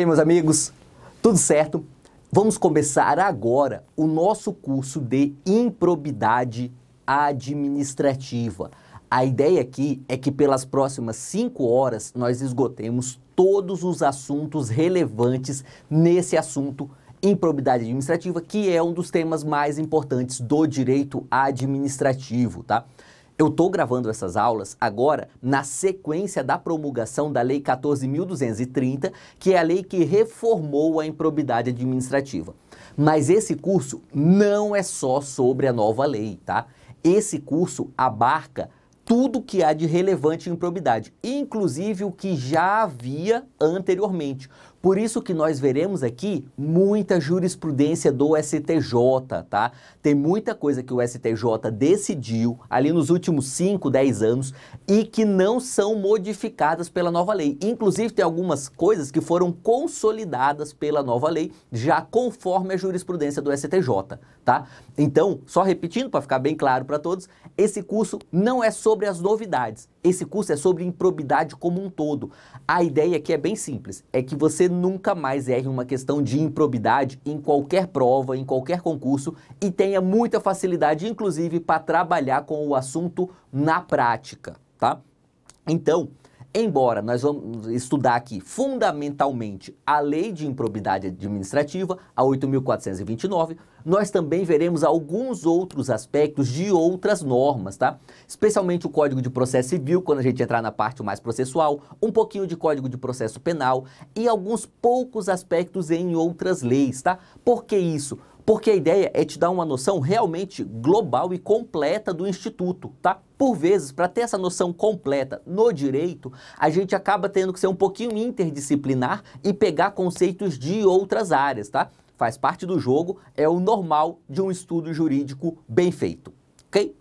aí, meus amigos? Tudo certo? Vamos começar agora o nosso curso de improbidade administrativa. A ideia aqui é que pelas próximas 5 horas nós esgotemos todos os assuntos relevantes nesse assunto improbidade administrativa, que é um dos temas mais importantes do direito administrativo, tá? Eu estou gravando essas aulas agora na sequência da promulgação da Lei 14.230, que é a lei que reformou a improbidade administrativa. Mas esse curso não é só sobre a nova lei, tá? Esse curso abarca tudo que há de relevante em improbidade, inclusive o que já havia anteriormente. Por isso que nós veremos aqui muita jurisprudência do STJ, tá? Tem muita coisa que o STJ decidiu ali nos últimos 5, 10 anos e que não são modificadas pela nova lei. Inclusive tem algumas coisas que foram consolidadas pela nova lei, já conforme a jurisprudência do STJ, tá? Então, só repetindo para ficar bem claro para todos, esse curso não é sobre as novidades. Esse curso é sobre improbidade como um todo. A ideia aqui é bem simples, é que você nunca mais erre uma questão de improbidade em qualquer prova, em qualquer concurso e tenha muita facilidade, inclusive, para trabalhar com o assunto na prática, tá? Então, embora nós vamos estudar aqui fundamentalmente a Lei de Improbidade Administrativa, a 8.429, nós também veremos alguns outros aspectos de outras normas, tá? Especialmente o Código de Processo Civil, quando a gente entrar na parte mais processual, um pouquinho de Código de Processo Penal e alguns poucos aspectos em outras leis, tá? Por que isso? Porque a ideia é te dar uma noção realmente global e completa do Instituto, tá? Por vezes, para ter essa noção completa no direito, a gente acaba tendo que ser um pouquinho interdisciplinar e pegar conceitos de outras áreas, tá? Faz parte do jogo, é o normal de um estudo jurídico bem feito, ok?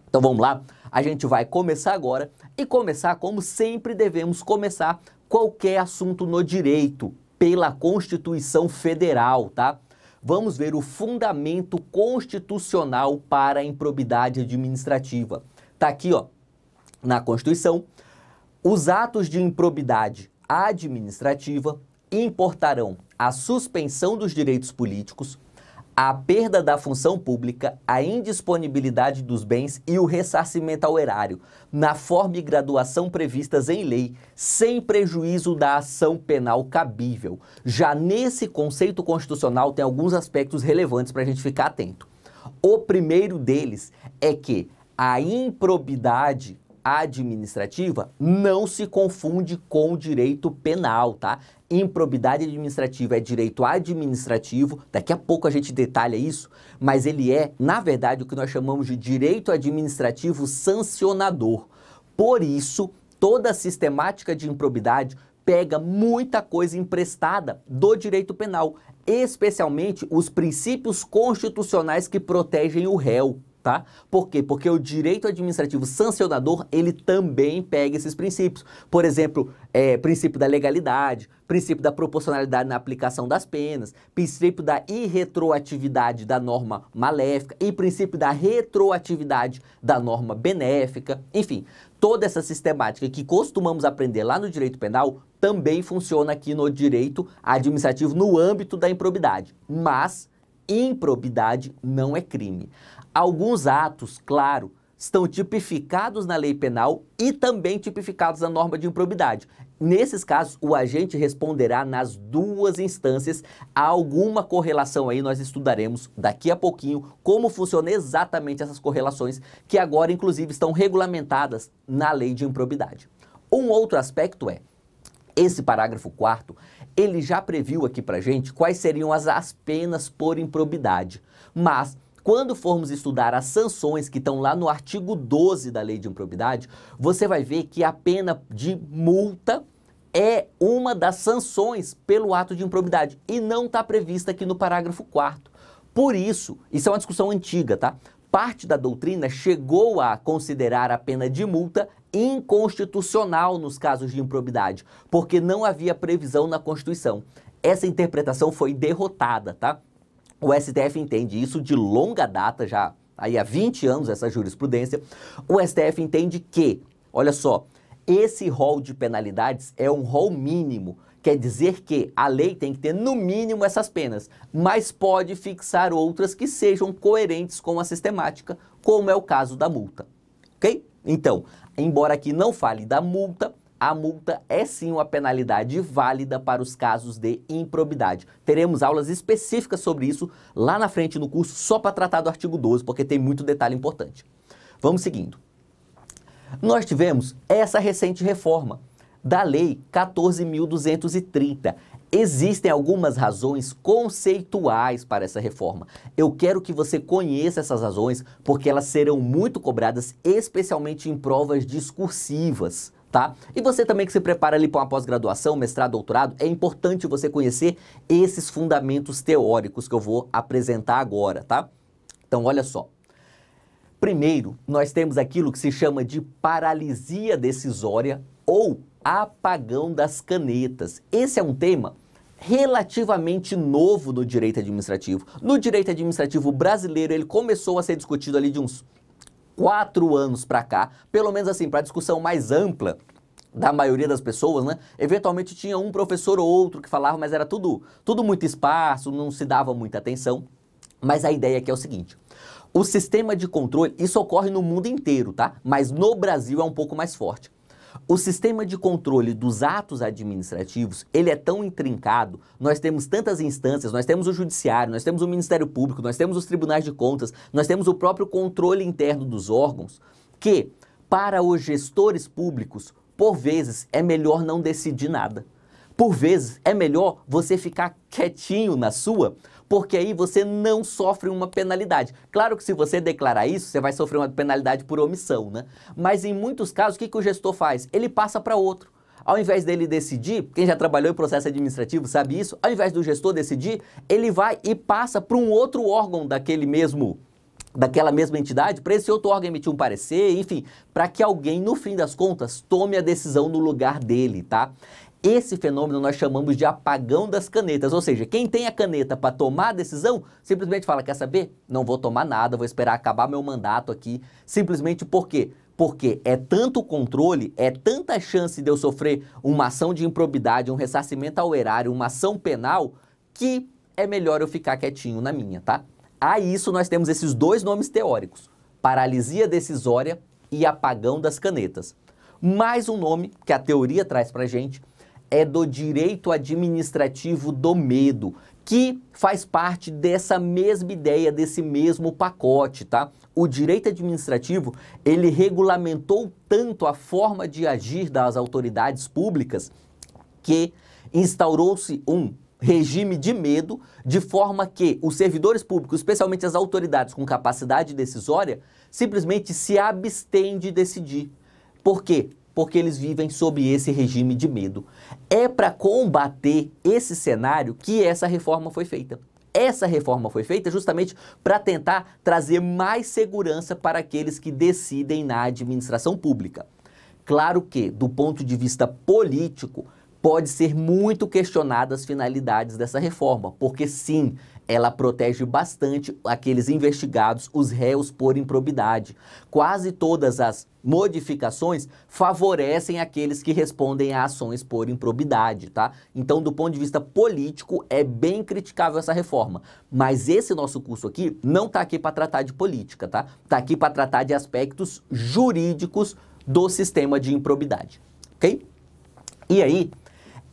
Então vamos lá, a gente vai começar agora e começar como sempre devemos começar qualquer assunto no direito, pela Constituição Federal, tá? Vamos ver o fundamento constitucional para a improbidade administrativa. Tá aqui, ó, na Constituição, os atos de improbidade administrativa importarão a suspensão dos direitos políticos, a perda da função pública, a indisponibilidade dos bens e o ressarcimento ao erário, na forma e graduação previstas em lei, sem prejuízo da ação penal cabível. Já nesse conceito constitucional tem alguns aspectos relevantes para a gente ficar atento. O primeiro deles é que a improbidade administrativa não se confunde com o direito penal, tá? Improbidade administrativa é direito administrativo, daqui a pouco a gente detalha isso, mas ele é, na verdade, o que nós chamamos de direito administrativo sancionador. Por isso, toda a sistemática de improbidade pega muita coisa emprestada do direito penal, especialmente os princípios constitucionais que protegem o réu. Tá? Por quê? Porque o direito administrativo sancionador, ele também pega esses princípios. Por exemplo, princípio da legalidade, princípio da proporcionalidade na aplicação das penas, princípio da irretroatividade da norma maléfica e princípio da retroatividade da norma benéfica. Enfim, toda essa sistemática que costumamos aprender lá no direito penal também funciona aqui no direito administrativo no âmbito da improbidade. Mas improbidade não é crime. Alguns atos, claro, estão tipificados na lei penal e também tipificados na norma de improbidade. Nesses casos, o agente responderá nas duas instâncias. Há alguma correlação aí, nós estudaremos daqui a pouquinho como funcionam exatamente essas correlações, que agora, inclusive, estão regulamentadas na lei de improbidade. Um outro aspecto é, esse parágrafo 4º, ele já previu aqui pra gente quais seriam as penas por improbidade, mas quando formos estudar as sanções que estão lá no artigo 12 da Lei de Improbidade, você vai ver que a pena de multa é uma das sanções pelo ato de improbidade e não está prevista aqui no parágrafo 4º. Por isso é uma discussão antiga, tá? Parte da doutrina chegou a considerar a pena de multa inconstitucional nos casos de improbidade, porque não havia previsão na Constituição. Essa interpretação foi derrotada, tá? O STF entende isso de longa data, já aí há 20 anos essa jurisprudência. O STF entende que, olha só, Esse rol de penalidades é um rol mínimo. Quer dizer que a lei tem que ter no mínimo essas penas, mas pode fixar outras que sejam coerentes com a sistemática, como é o caso da multa. Ok? Então, embora aqui não fale da multa, a multa é sim uma penalidade válida para os casos de improbidade. Teremos aulas específicas sobre isso lá na frente no curso, só para tratar do artigo 12, porque tem muito detalhe importante. Vamos seguindo. Nós tivemos essa recente reforma da Lei 14.230. Existem algumas razões conceituais para essa reforma. Eu quero que você conheça essas razões, porque elas serão muito cobradas, especialmente em provas discursivas, tá? E você também que se prepara ali para uma pós-graduação, mestrado, doutorado, é importante você conhecer esses fundamentos teóricos que eu vou apresentar agora, tá? Então, olha só. Primeiro, nós temos aquilo que se chama de paralisia decisória ou apagão das canetas. Esse é um tema relativamente novo no direito administrativo. No direito administrativo brasileiro, ele começou a ser discutido ali de uns 4 anos para cá, pelo menos assim, para a discussão mais ampla da maioria das pessoas, né? Eventualmente tinha um professor ou outro que falava, mas era tudo muito esparso, não se dava muita atenção. Mas a ideia aqui é o seguinte: o sistema de controle, isso ocorre no mundo inteiro, tá? Mas no Brasil é um pouco mais forte. O sistema de controle dos atos administrativos, ele é tão intrincado, nós temos tantas instâncias, nós temos o judiciário, nós temos o Ministério Público, nós temos os tribunais de contas, nós temos o próprio controle interno dos órgãos, que para os gestores públicos, por vezes, é melhor não decidir nada. Por vezes, é melhor você ficar quietinho na sua, porque aí você não sofre uma penalidade. Claro que se você declarar isso, você vai sofrer uma penalidade por omissão, né? Mas em muitos casos, o que o gestor faz? Ele passa para outro. Ao invés dele decidir, quem já trabalhou em processo administrativo sabe isso, ao invés do gestor decidir, ele vai e passa para um outro órgão daquela mesma entidade, para esse outro órgão emitir um parecer, enfim, para que alguém, no fim das contas, tome a decisão no lugar dele, tá? Esse fenômeno nós chamamos de apagão das canetas, ou seja, quem tem a caneta para tomar a decisão, simplesmente fala, quer saber? Não vou tomar nada, vou esperar acabar meu mandato aqui, simplesmente por quê? Porque é tanto controle, é tanta chance de eu sofrer uma ação de improbidade, um ressarcimento ao erário, uma ação penal, que é melhor eu ficar quietinho na minha, tá? A isso nós temos esses dois nomes teóricos, paralisia decisória e apagão das canetas. Mais um nome que a teoria traz pra gente é do direito administrativo do medo, que faz parte dessa mesma ideia, desse mesmo pacote, tá? O direito administrativo, ele regulamentou tanto a forma de agir das autoridades públicas que instaurou-se um regime de medo, de forma que os servidores públicos, especialmente as autoridades com capacidade decisória, simplesmente se abstêm de decidir. Por quê? Porque eles vivem sob esse regime de medo. É para combater esse cenário que essa reforma foi feita. Essa reforma foi feita justamente para tentar trazer mais segurança para aqueles que decidem na administração pública. Claro que, do ponto de vista político, pode ser muito questionada as finalidades dessa reforma, porque sim, ela protege bastante aqueles investigados, os réus por improbidade. Quase todas as modificações favorecem aqueles que respondem a ações por improbidade, tá? Então, do ponto de vista político, é bem criticável essa reforma. Mas esse nosso curso aqui não está aqui para tratar de política, tá? Está aqui para tratar de aspectos jurídicos do sistema de improbidade, ok? E aí,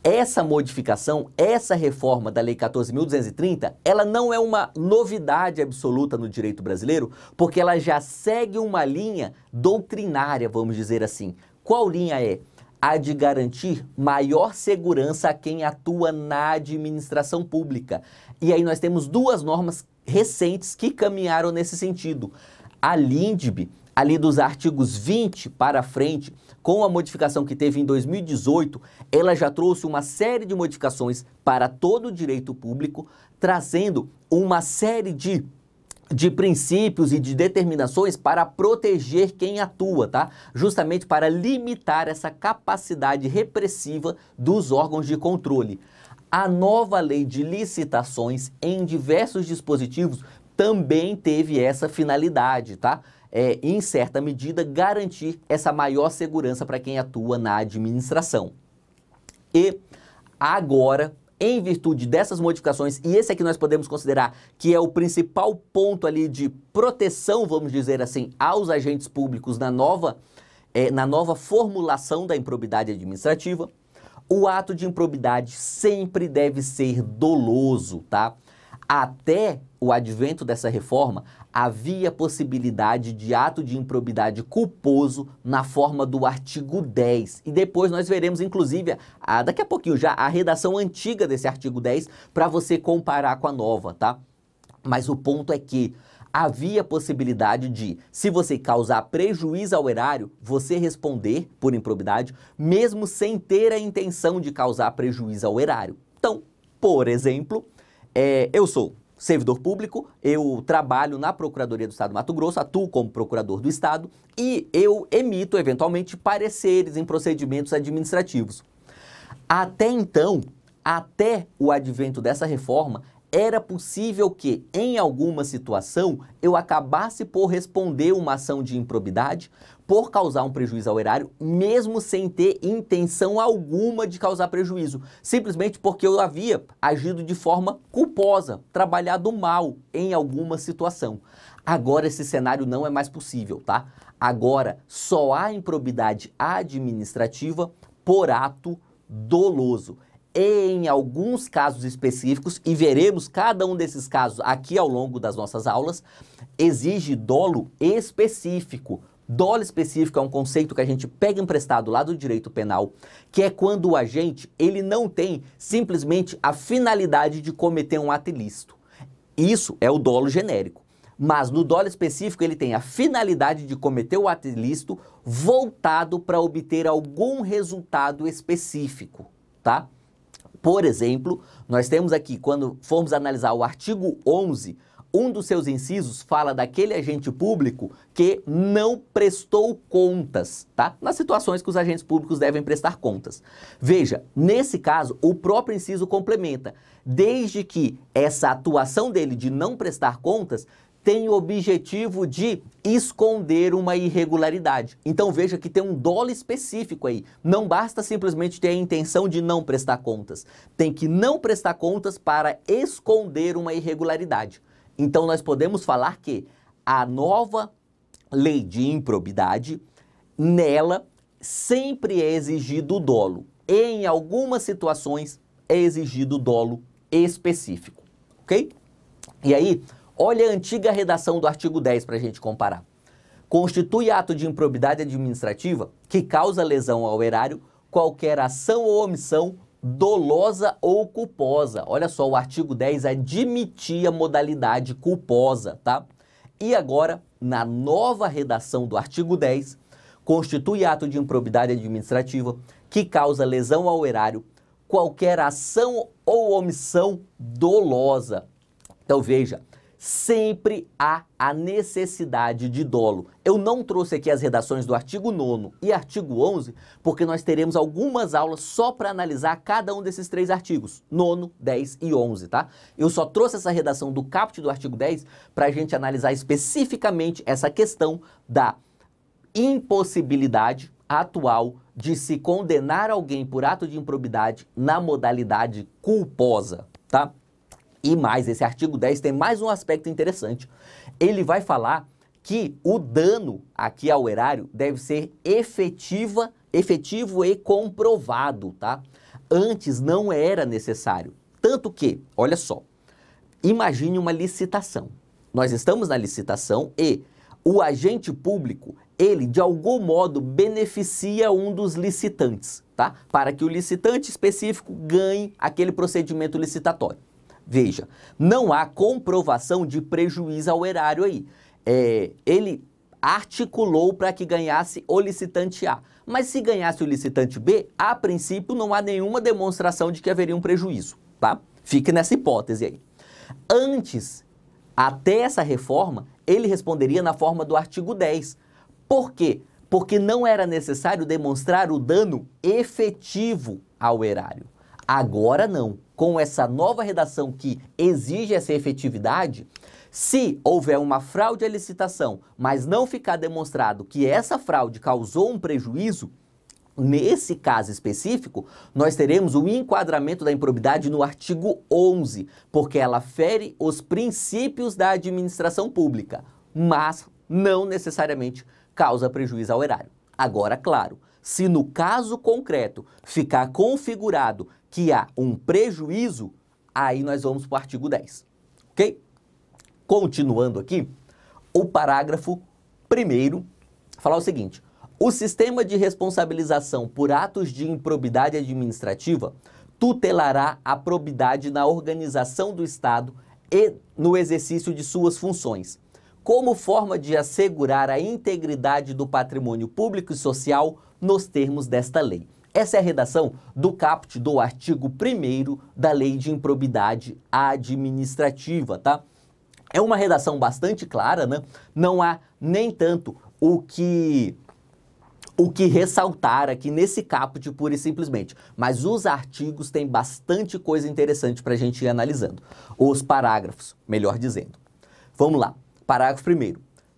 essa modificação, essa reforma da Lei 14.230, ela não é uma novidade absoluta no direito brasileiro, porque ela já segue uma linha doutrinária, vamos dizer assim. Qual linha é? A de garantir maior segurança a quem atua na administração pública. E aí nós temos duas normas recentes que caminharam nesse sentido. A LINDB, ali dos artigos 20 para frente, com a modificação que teve em 2018, ela já trouxe uma série de modificações para todo o direito público, trazendo uma série de princípios e de determinações para proteger quem atua, tá? Justamente para limitar essa capacidade repressiva dos órgãos de controle. A nova lei de licitações, em diversos dispositivos, também teve essa finalidade, tá? em certa medida, garantir essa maior segurança para quem atua na administração. E agora, em virtude dessas modificações, e esse aqui nós podemos considerar que é o principal ponto ali de proteção, vamos dizer assim, aos agentes públicos na nova formulação da improbidade administrativa, o ato de improbidade sempre deve ser doloso, tá? Até o advento dessa reforma, havia possibilidade de ato de improbidade culposo na forma do artigo 10. E depois nós veremos, inclusive, daqui a pouquinho já, a redação antiga desse artigo 10 para você comparar com a nova, tá? Mas o ponto é que havia possibilidade de, se você causar prejuízo ao erário, você responder por improbidade, mesmo sem ter a intenção de causar prejuízo ao erário. Então, por exemplo, eu sou servidor público, eu trabalho na Procuradoria do Estado do Mato Grosso, atuo como procurador do Estado e eu emito, eventualmente, pareceres em procedimentos administrativos. Até então, até o advento dessa reforma, era possível que, em alguma situação, eu acabasse por responder uma ação de improbidade por causar um prejuízo ao erário, mesmo sem ter intenção alguma de causar prejuízo, simplesmente porque eu havia agido de forma culposa, trabalhado mal em alguma situação. Agora esse cenário não é mais possível, tá? Agora só há improbidade administrativa por ato doloso. Em alguns casos específicos, e veremos cada um desses casos aqui ao longo das nossas aulas, exige dolo específico. Dolo específico é um conceito que a gente pega emprestado lá do direito penal, que é quando o agente ele não tem simplesmente a finalidade de cometer um ato ilícito. Isso é o dolo genérico. Mas no dolo específico ele tem a finalidade de cometer o ato ilícito voltado para obter algum resultado específico, tá? Por exemplo, nós temos aqui, quando formos analisar o artigo 11, um dos seus incisos fala daquele agente público que não prestou contas, tá? Nas situações que os agentes públicos devem prestar contas. Veja, nesse caso, o próprio inciso complementa, desde que essa atuação dele de não prestar contas tem o objetivo de esconder uma irregularidade. Então veja que tem um dolo específico aí. Não basta simplesmente ter a intenção de não prestar contas. Tem que não prestar contas para esconder uma irregularidade. Então nós podemos falar que a nova lei de improbidade, nela sempre é exigido o dolo. Em algumas situações é exigido o dolo específico, ok? E aí, olha a antiga redação do artigo 10 para a gente comparar. Constitui ato de improbidade administrativa que causa lesão ao erário qualquer ação ou omissão dolosa ou culposa. Olha só, o artigo 10 admitia a modalidade culposa, tá? E agora, na nova redação do artigo 10, constitui ato de improbidade administrativa que causa lesão ao erário qualquer ação ou omissão dolosa. Então veja, sempre há a necessidade de dolo. Eu não trouxe aqui as redações do artigo 9º e artigo 11, porque nós teremos algumas aulas só para analisar cada um desses três artigos, 9º, 10 e 11, tá? Eu só trouxe essa redação do caput do artigo 10 para a gente analisar especificamente essa questão da impossibilidade atual de se condenar alguém por ato de improbidade na modalidade culposa, tá? E mais, esse artigo 10 tem mais um aspecto interessante. Ele vai falar que o dano aqui ao erário deve ser efetivo e comprovado, tá? Antes não era necessário. Tanto que, olha só, imagine uma licitação. Nós estamos na licitação e o agente público, ele de algum modo beneficia um dos licitantes, tá? Para que o licitante específico ganhe aquele procedimento licitatório. Veja, não há comprovação de prejuízo ao erário aí. Ele articulou para que ganhasse o licitante A. Mas se ganhasse o licitante B, a princípio não há nenhuma demonstração de que haveria um prejuízo, tá? Fique nessa hipótese aí. Antes, até essa reforma, ele responderia na forma do artigo 10. Por quê? Porque não era necessário demonstrar o dano efetivo ao erário. Agora não. Com essa nova redação que exige essa efetividade, se houver uma fraude à licitação, mas não ficar demonstrado que essa fraude causou um prejuízo, nesse caso específico, nós teremos o enquadramento da improbidade no artigo 11, porque ela fere os princípios da administração pública, mas não necessariamente causa prejuízo ao erário. Agora, claro, se no caso concreto ficar configurado que há um prejuízo, aí nós vamos para o artigo 10, ok? Continuando aqui, o parágrafo 1º fala o seguinte: o sistema de responsabilização por atos de improbidade administrativa tutelará a probidade na organização do Estado e no exercício de suas funções, como forma de assegurar a integridade do patrimônio público e social nos termos desta lei. Essa é a redação do caput do artigo 1º da Lei de Improbidade Administrativa, tá? É uma redação bastante clara, né? Não há nem tanto o que ressaltar aqui nesse caput pura e simplesmente, mas os artigos têm bastante coisa interessante para a gente ir analisando. Os parágrafos, melhor dizendo. Vamos lá. Parágrafo 1º.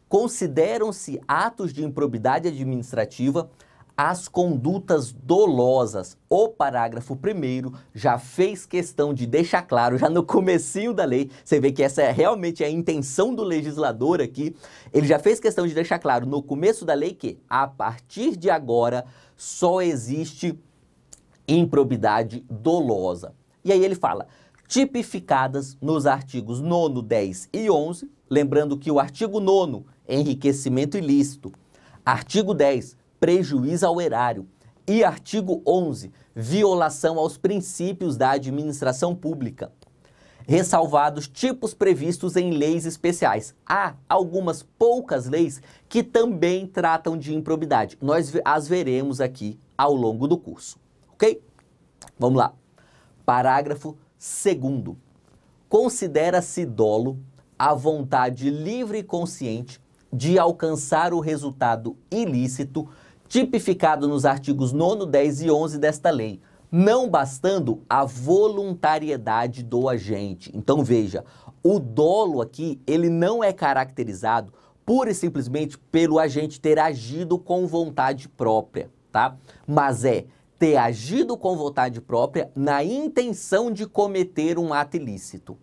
Consideram-se atos de improbidade administrativa as condutas dolosas. O parágrafo 1º já fez questão de deixar claro, já no comecinho da lei, você vê que essa é realmente a intenção do legislador aqui, ele já fez questão de deixar claro no começo da lei que, a partir de agora, só existe improbidade dolosa. E aí ele fala, tipificadas nos artigos 9º, 10 e 11, lembrando que o artigo 9º, enriquecimento ilícito, artigo 10, prejuízo ao erário, e artigo 11, violação aos princípios da administração pública, ressalvados tipos previstos em leis especiais. Há algumas poucas leis que também tratam de improbidade. Nós as veremos aqui ao longo do curso, ok? Vamos lá. Parágrafo 2º. Considera-se dolo a vontade livre e consciente de alcançar o resultado ilícito tipificado nos artigos 9º, 10 e 11 desta lei, não bastando a voluntariedade do agente. Então veja, o dolo aqui, ele não é caracterizado pura e simplesmente pelo agente ter agido com vontade própria, tá? Mas é ter agido com vontade própria na intenção de cometer um ato ilícito.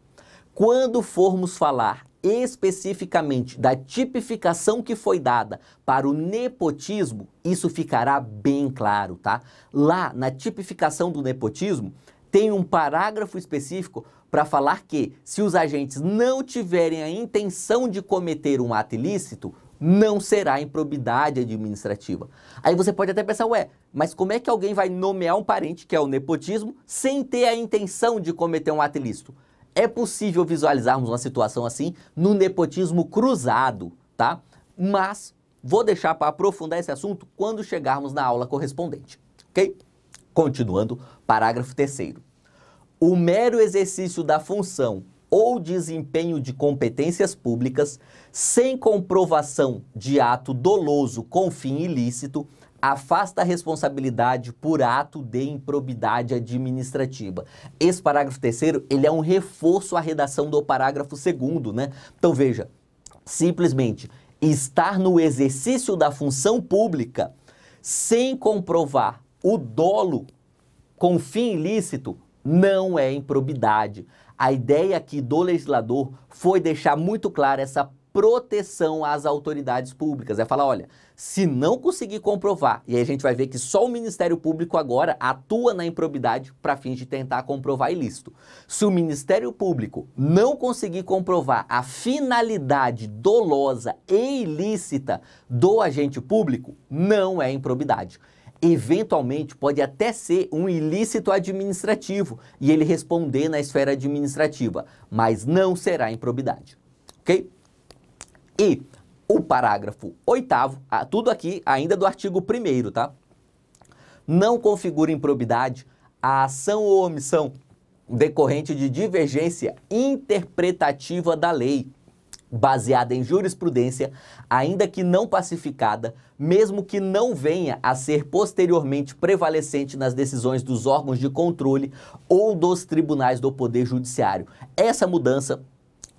Quando formos falar especificamente da tipificação que foi dada para o nepotismo, isso ficará bem claro, tá? Lá na tipificação do nepotismo, tem um parágrafo específico para falar que se os agentes não tiverem a intenção de cometer um ato ilícito, não será improbidade administrativa. Aí você pode até pensar, ué, mas como é que alguém vai nomear um parente, que é o nepotismo, sem ter a intenção de cometer um ato ilícito? É possível visualizarmos uma situação assim no nepotismo cruzado, tá? Mas vou deixar para aprofundar esse assunto quando chegarmos na aula correspondente, ok? Continuando, parágrafo 3º. O mero exercício da função ou desempenho de competências públicas, sem comprovação de ato doloso com fim ilícito, afasta a responsabilidade por ato de improbidade administrativa. Esse parágrafo 3º, ele é um reforço à redação do parágrafo 2º, né? Então veja, simplesmente estar no exercício da função pública sem comprovar o dolo com fim ilícito não é improbidade. A ideia aqui do legislador foi deixar muito clara essa proteção às autoridades públicas. É falar, olha, se não conseguir comprovar, e aí a gente vai ver que só o Ministério Público agora atua na improbidade para fins de tentar comprovar ilícito. Se o Ministério Público não conseguir comprovar a finalidade dolosa e ilícita do agente público, não é improbidade. Eventualmente pode até ser um ilícito administrativo e ele responder na esfera administrativa, mas não será improbidade, ok? E o parágrafo 8º, tudo aqui ainda do artigo 1º, tá? Não configura improbidade a ação ou omissão decorrente de divergência interpretativa da lei, baseada em jurisprudência, ainda que não pacificada, mesmo que não venha a ser posteriormente prevalecente nas decisões dos órgãos de controle ou dos tribunais do Poder Judiciário. Essa mudança,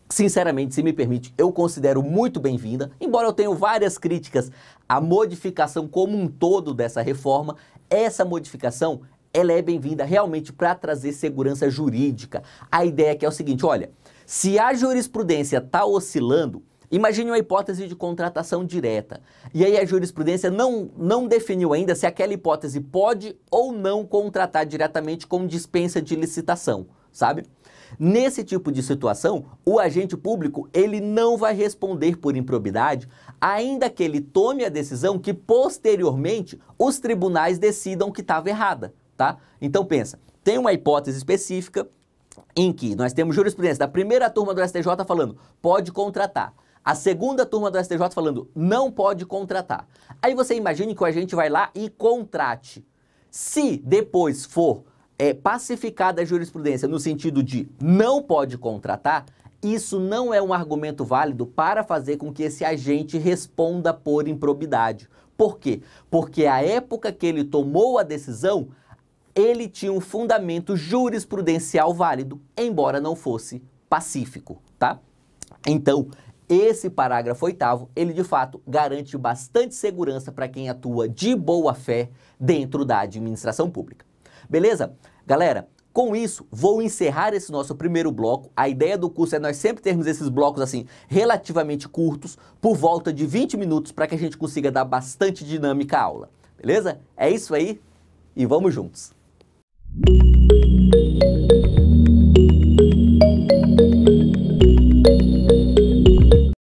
sinceramente, se me permite, eu considero muito bem-vinda, embora eu tenha várias críticas à modificação como um todo dessa reforma. Essa modificação, ela é bem-vinda realmente para trazer segurança jurídica. A ideia aqui é o seguinte, olha, se a jurisprudência está oscilando, imagine uma hipótese de contratação direta, e aí a jurisprudência não definiu ainda se aquela hipótese pode ou não contratar diretamente com dispensa de licitação, sabe? Nesse tipo de situação, o agente público ele não vai responder por improbidade, ainda que ele tome a decisão que posteriormente os tribunais decidam que estava errada, tá? Então pensa, tem uma hipótese específica em que nós temos jurisprudência da primeira turma do STJ falando pode contratar, a segunda turma do STJ falando não pode contratar. Aí você imagine que o agente vai lá e contrate. Se depois for pacificada a jurisprudência no sentido de não pode contratar, isso não é um argumento válido para fazer com que esse agente responda por improbidade. Por quê? Porque a época que ele tomou a decisão, ele tinha um fundamento jurisprudencial válido, embora não fosse pacífico, tá? Então, esse parágrafo 8º, ele de fato garante bastante segurança para quem atua de boa fé dentro da administração pública. Beleza? Galera, com isso, vou encerrar esse nosso primeiro bloco. A ideia do curso é nós sempre termos esses blocos assim, relativamente curtos, por volta de 20 minutos, para que a gente consiga dar bastante dinâmica à aula. Beleza? É isso aí e vamos juntos!